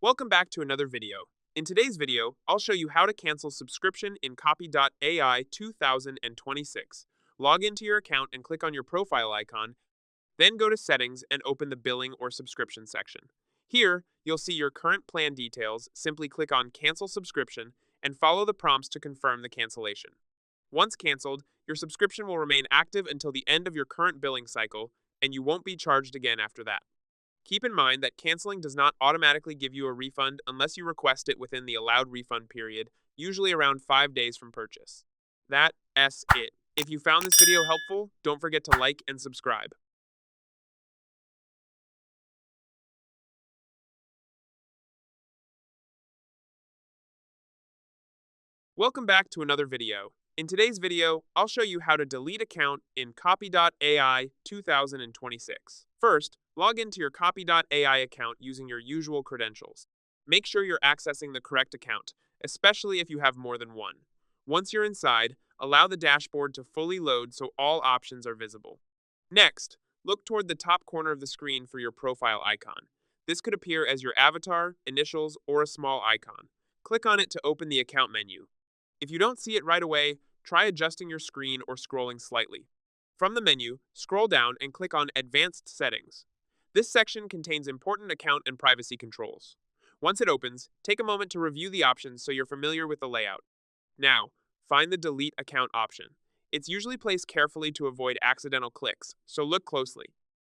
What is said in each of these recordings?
Welcome back to another video. In today's video, I'll show you how to cancel subscription in Copy.ai 2026. Log into your account and click on your profile icon, then go to Settings and open the Billing or Subscription section. Here, you'll see your current plan details. Simply click on Cancel Subscription and follow the prompts to confirm the cancellation. Once canceled, your subscription will remain active until the end of your current billing cycle, and you won't be charged again after that. Keep in mind that canceling does not automatically give you a refund unless you request it within the allowed refund period, usually around 5 days from purchase. That's it. If you found this video helpful, don't forget to like and subscribe. Welcome back to another video. In today's video, I'll show you how to delete account in Copy.ai 2026. First, log into your Copy.ai account using your usual credentials. Make sure you're accessing the correct account, especially if you have more than one. Once you're inside, allow the dashboard to fully load so all options are visible. Next, look toward the top corner of the screen for your profile icon. This could appear as your avatar, initials, or a small icon. Click on it to open the account menu. If you don't see it right away, try adjusting your screen or scrolling slightly. From the menu, scroll down and click on Advanced Settings. This section contains important account and privacy controls. Once it opens, take a moment to review the options so you're familiar with the layout. Now, find the Delete Account option. It's usually placed carefully to avoid accidental clicks, so look closely.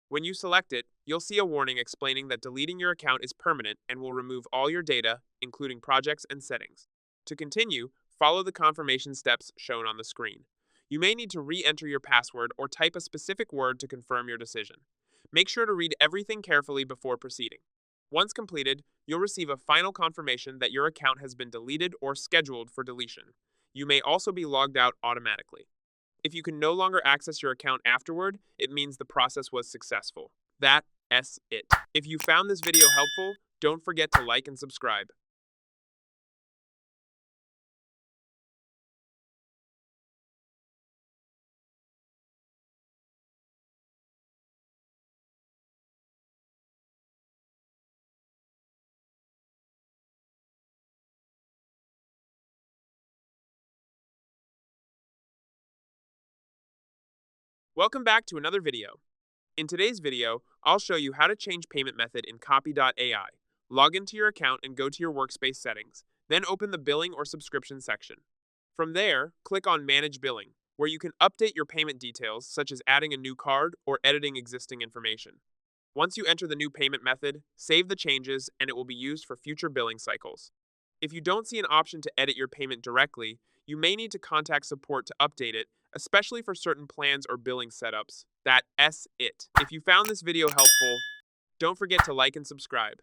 When you select it, you'll see a warning explaining that deleting your account is permanent and will remove all your data, including projects and settings. To continue, follow the confirmation steps shown on the screen. You may need to re-enter your password or type a specific word to confirm your decision. Make sure to read everything carefully before proceeding. Once completed, you'll receive a final confirmation that your account has been deleted or scheduled for deletion. You may also be logged out automatically. If you can no longer access your account afterward, it means the process was successful. That's it. If you found this video helpful, don't forget to like and subscribe. Welcome back to another video. In today's video, I'll show you how to change payment method in Copy.ai. Log into your account and go to your Workspace settings, then open the Billing or Subscription section. From there, click on Manage Billing, where you can update your payment details such as adding a new card or editing existing information. Once you enter the new payment method, save the changes and it will be used for future billing cycles. If you don't see an option to edit your payment directly, you may need to contact support to update it, especially for certain plans or billing setups. That's it. If you found this video helpful, don't forget to like and subscribe.